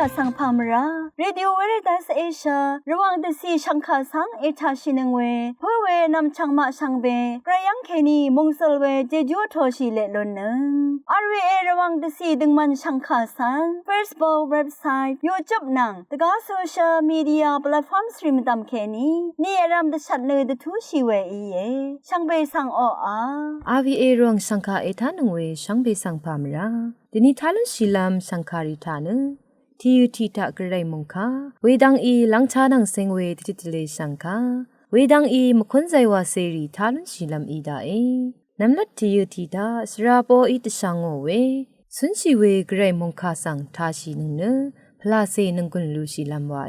กะสังพามราเรดิโอเวเรตัสเอเชียระวังเดซีชังคาสังเอชาชินึงเวเพื่อเวนำชังมาชังเบกระยังเคนีมงสลเวเจจูโทชิเลลนนึงอาร์วีเอระวังเดซีดึงมันชังคาสัง Facebook เว็บไซต์ YouTube นังตะกาโซเชียลมีเดียแพลตฟอร์มสตรีมตามเคนีนี่รำเดชัดเลยเดทูชีเวอีเยชังเบสังออา RVA รวงสังคาเอทานึงเวชังเบสังพามราดินิทาลุชิลามสังคาริทานึทียูทีตะกระไรมงคาเวดังอีลังชานังเซงเวติติเลสังคาเวดังอีมคนใจวาเซรีทาลุชิลามอีดาเอนำลัดทียูทีตาสราโปอีตสังโอเวสุนชีเวกระไรมงคาสังทาชีนึงเนพลาเซนึงกุนลูชิลามวา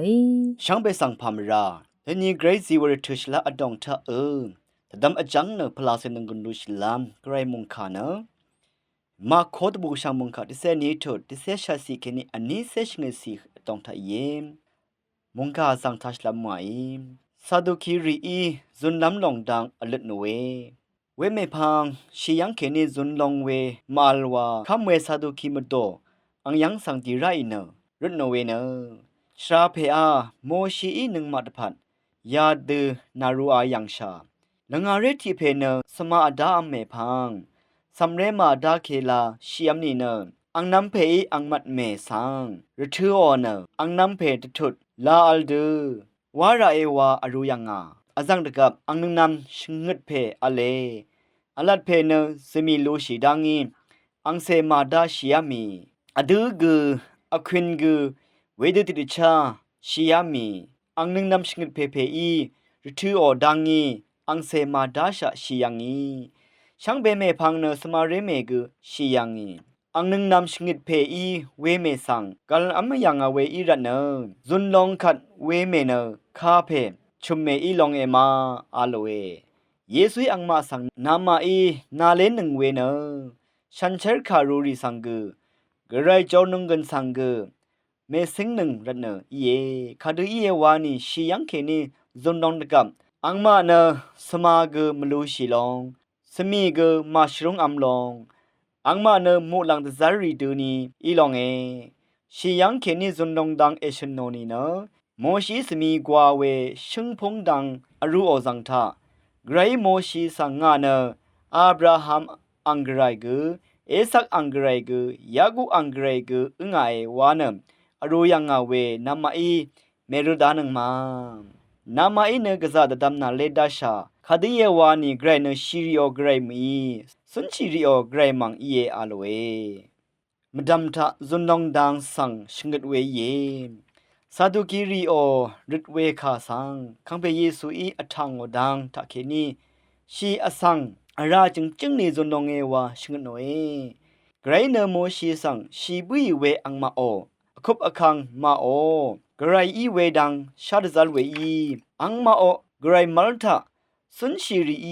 ช่างเบสังพามราเฮนีเกรซีวอร์ทุชลาอดองทาแต่ดำอจังเนพลาเซนึงกุนลูชิลามกระไรมงคาเนมาโคดบุกช่างมงคาที่เซนีโตที่เซชาซีเคนีอันนี้เซชเงซีตองทาเยมงคาสังทัชลามวยซาดุคิรีอีจุนลำลองดังอลึกนเวเวเมพังชียังเคนีจุนลองเวมาลวาคำเวซาดุคิมโตอังยังสังดีไรเนรุนเวเนชราเพอาโมชีอีหนึ่งมาดพัดยาดือนารูอายังชาลังอาเรทีเพเนสมาอดาอเมพังสำเร็จมาดาเคลาชียมนี่เนอังน้ำเพยอังมัดเมสังรถืออเนอังน้ำเพยทุดลาอัลดูวาระเอวาอรุยังอาอาจังตะกับอังนึงนำชงึดเพอเลอลัดเพเนสมีลูชีดังอีอังเซมาดาชียมีอดูกูอควินกูเวดติดิชาชียมีอังนึงนำชงึดเพเพอีรถืออดังอีอังเซมาดาชะชียังอีช่างเบเมพังเนสมาเรเมกุชียังอีอังนึงนำชงิดเพอีเวเมสังกัลอัมยังอเวอีรันเนจุนลองขัดเวเมเนคาเพชุมเมอีลองเอมาอาโลเอเยซุยอังมาสังนามาอีนาเลนึงเวเนฉันเชรคารูรีสังกุกระไรเจ้านึงกันสังกุเมสิงนึงรันเนเยคาดูเยวานีชียังเคนีจุนลองตะกับอังมาเนสมากุมลูชีลองสมีกมาชรุงอัมลองอังมาเนมูลังตะซารีดูนีอีลองเอชียังเคนีจุนลองดังเอชนโนนีเนโมชีสมีกว่าเวชงพงดังอรูอจังทาไกรโมชีสังงาเนอับราฮัมอังไกรกุเอซักอังไกรกุยากูอังไกรกุอึงไอวานอรูยังอาเวนามาอีเมรุดานังมานามาอีเนกซาดดัมนาเลดาชาคดีเยวานีไกรเนชีริโอไกรมีสุนชีริโอไกรมังเยอาโลเอมดัมทะจุนลองดังสังชงดเวเยซาดุกิริโอริดเวคาสังคังเปเยซูอีอทังโอดังทะเคนีชีอสังอาราจึงนีจุนลองเอวาชงดโนเอไกรเนโมชีสังชีบุยเวอังมาโอคุบอคังมาโอกรายอีเวดังชาดซัลเวอีอังมาโอกรายมัลทะสุนชีรีเอ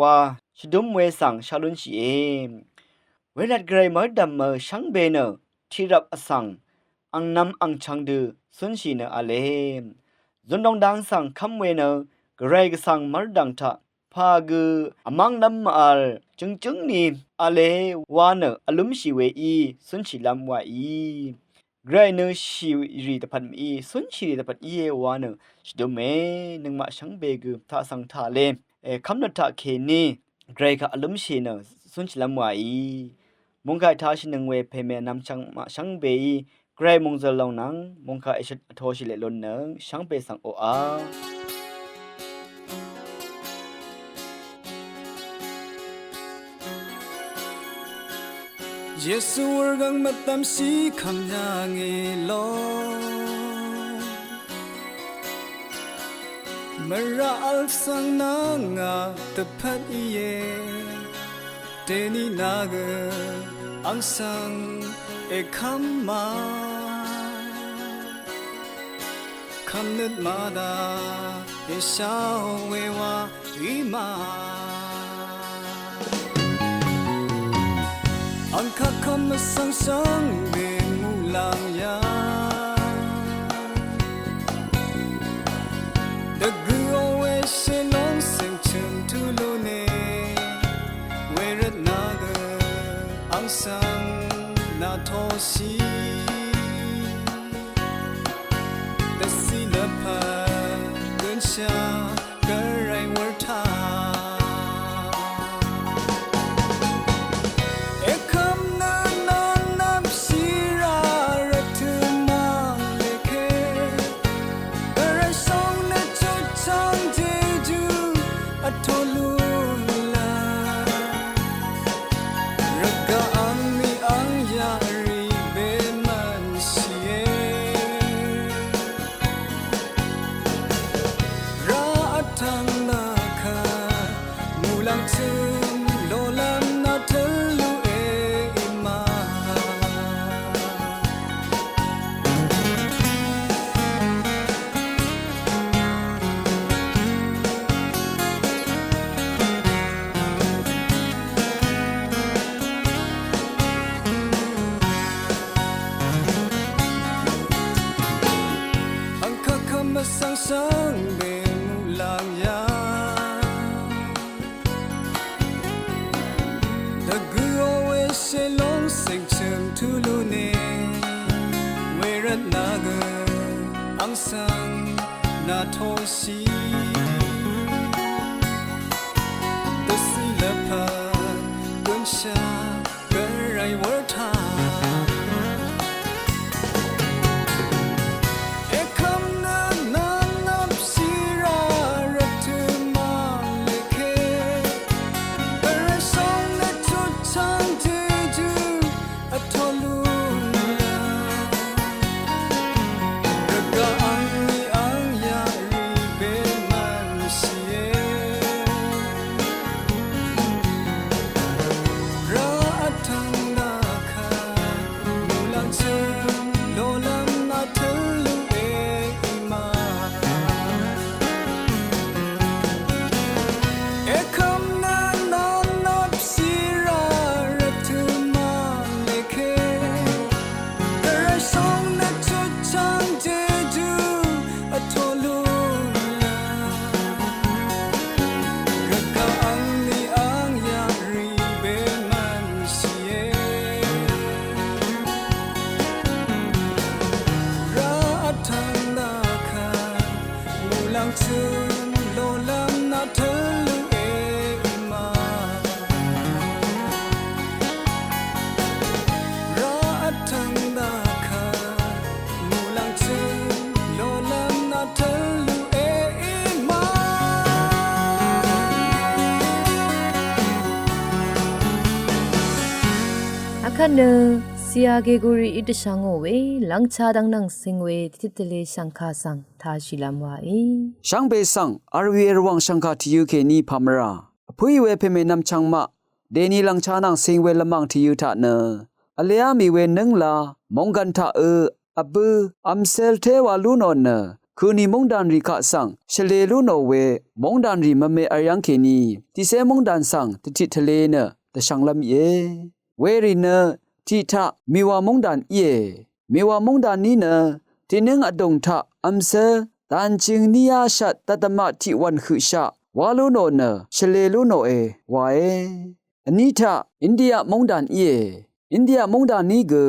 วาชดุมเวสังชาลุนชีเอเวลัดไกรมาดัมเมชังเบเนที่รับอสังอังนำอังชังดือสุนชีเนอเลจุนดองดังสังคำเวเนไกรกสังมัลดังทะพากุอมังนัมมาอัลจึงนีอเลวานอลุมชีเวอีสุนชีลำวาอีไกรเนชีรีตพัดมีสุนชีรีตพัดเยวานชดุมเมนึงมาชังเบกุทาสังทาเลคำนัทเคนีไกรกะอลุมชีเนสุนชิลามวาอีมงคาทาชินึงเวเพเมนำชังมาชังเบอีไกรมงเจลองนังมงคาเอชโทชิเลลนนังชังเปสังโออาเยซูรังมาตามสีคำยังเอลอมราอัลสังนางาตะพัดเยเตนีนากอังสังเอคัมมาคำนึดมาดาเอชาวเววาอีมาอังคักคำมาสังสังเบมูลังยาเดกูเอาเวเชลองเซงชิมทุลุเนเวรนาเกอังสังนาทอชี sang be mu lang ya the good always say long sing chim to lu ne where at naga ang sang na tho si the sea leopard don't sha garai war tha Akane siage guri itishango we langchadang nang singwe titile shankha sang tha shilamwa e Shangbe sang arwi erwang shangka tiyu ke ni pamra aphui we pheme nam changma deni langcha nang singwe lamang tiyu tha na alaya mi we nangla monggan tha abu amsel the wa lu no na khuni mongdan ri kha sang shle lu no we mongdan ri mame aryang ke ni ti se mongdan sang ti thale na ta shanglam ye we ri na ti tha miwa mongdan ye miwa mongdan ni na tineng adong tha amsel dan ching niya shat tatama ti wan khu sha walu no na shle lu no e wa e anita india mongdan ye india mongdan ni gu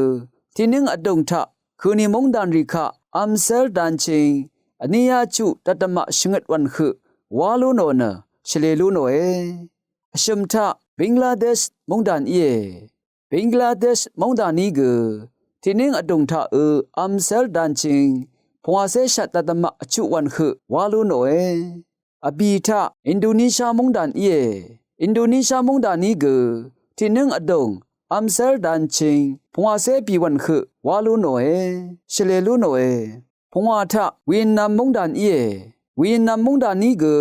tineng adong tha khuni mongdan ri kha amsel dan ching aniya chu tatama shingat wan khu walu no na shle lu no e asham tha bangladesh mongdan ye bangladesh mongdan ni gu tineng adong tha amsel dan ching phwase shat tatama achu wan khu walu no e abita indonesia mongdan ye indonesia mongdan ni gu tineng adong amsel dan ching phwase pi wan khu walu no e shle lu no e phwa tha vietnam mongdan ye vietnam mongdan ni gu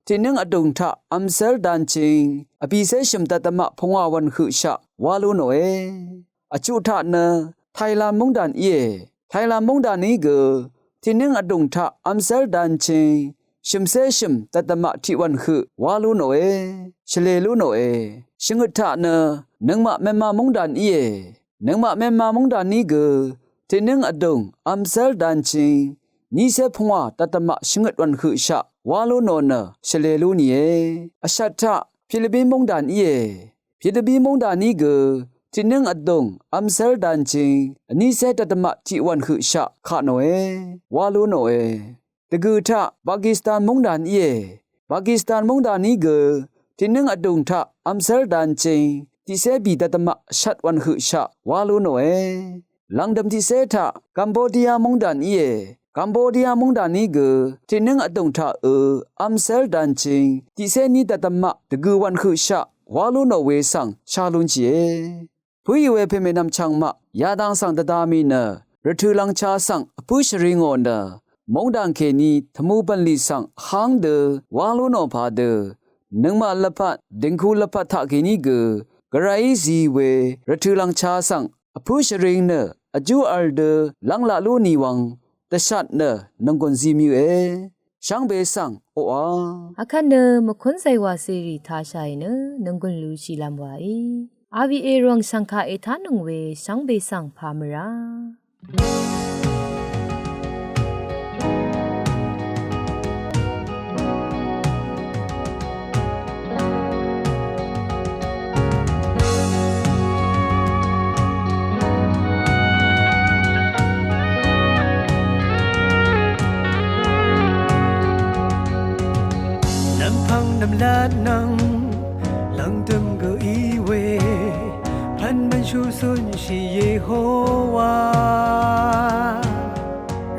tineng adong tha amsel dan ching abi se shim tatama phwa wan khu sha walu no e achu tha na thailand mongdan ye thailand mongdan ni gu tineng adong tha amsel dan ching shimse shim tatama thi wan khu walu no e shle lu no e shingut tha na nangma memma mongdan ye nangma memma mongdan ni gu tineng adong amsel dan ching ni se phwa tatama shingut wan khu sha walu no na shle lu ni e ashat tha philippine mongdan ye philippine mongdan ni gu tineng adong amsel dan ching ani se tatama thi wan khu sha kha no e walu no e tagu tha pakistan mongdan ye pakistan mongdan ni gu tineng adong tha amsel dan ching ti se bi tatama shat wan khu sha walu no e langdam ti se tha cambodia mongdan ye cambodia mongdan ni gu tineng adong tha amsel dan ching ti se ni tatama tagu wan khu sha walu no we sang sha lun ji e phui we pheme nam changma ya dang sang da mi na rathu lang cha sang apu shring on da mongdan ke ni thamu ban li sang hang de walu no pha de nangma laphat dingkhu laphat tha ke ni gu garai zi we rathu lang cha sang apu shring na aju al de lang la lu ni wang ta shat na nanggon zi myu e shangbe sang o a akane makhon sai wa seri tha shai ne nanggun lu shilamwa e RVA rong sankha ethanungwe sangbe sang phamra น้ำลาดนังหลังเติมก็อีเวพันมันชูสุนชีเยโฮวา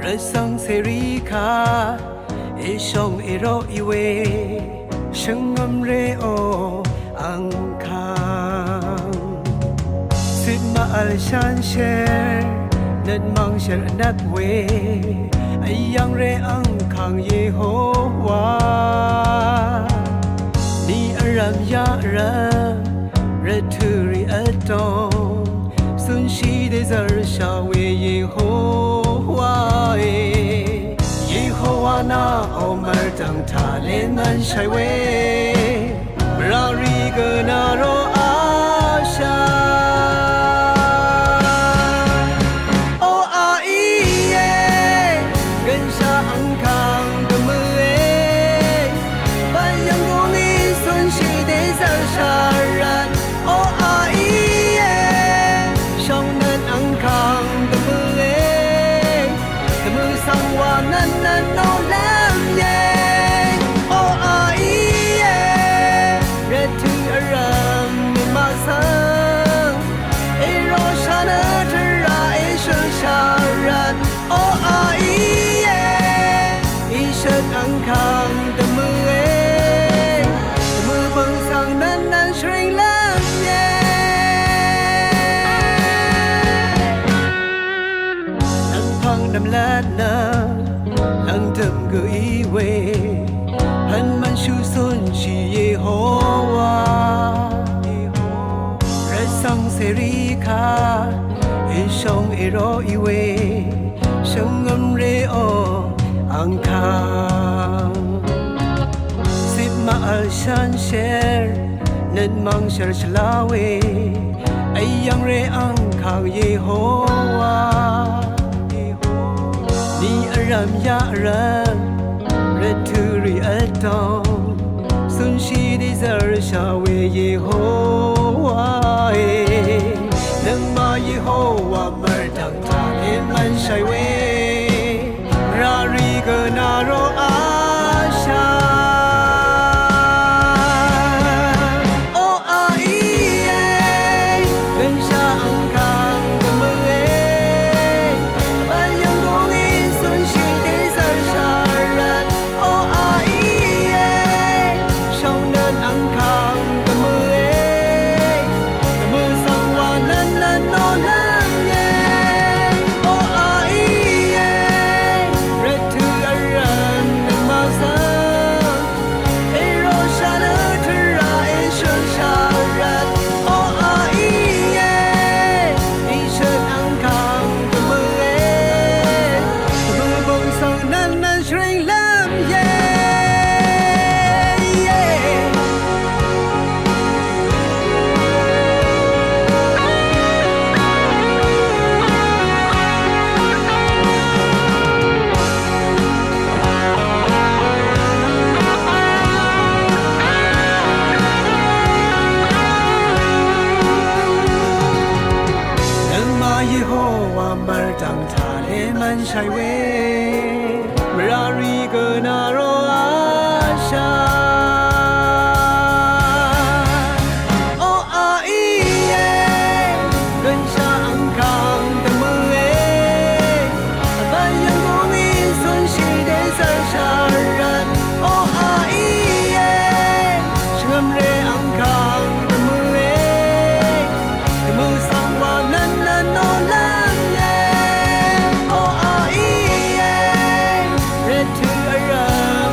ระสังเสรีคาเอชองเอโรอีเวช่างงำเรโออังคางสิมาอัลชันเชนัดมังเชรนักเวไอยังเรอังคางเยโฮวานี่อรัมยารัมเรทูริอัตโตสุนชีเดซาร์ชาเวเยโฮวาเยโฮวานาโอมาร์ตังทาเลมันใช่เวรารีกนาโรอาชาน้ำลาดนาหลังเติมก็อีเวพันมันชูสุนชีเยโฮวาระสังเสรีคาเอชองเอโรอีเวช่างงำเรโออังคางสิบมาอัลชันเชรนัดมังเชรชลาเวไอยังเรอังคางเยโฮวานี่อรัมยารัมเรทูริอัตโตสุนชีดิซาร์ชาเวเยโฮวานังมาเยโฮวามาร์ตังทาเลมันใช่เวรารีกนาโรอาชาใช่เวรารีกนาโรอาชาโออาอีเยกันชาอังคางตะมือเอบันยังกูมีสุนชีเดซาชารันโออาอีเยช่างเรอังคางตะมือเอตะมือสังวานันนันโนลาto aram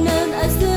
能爱死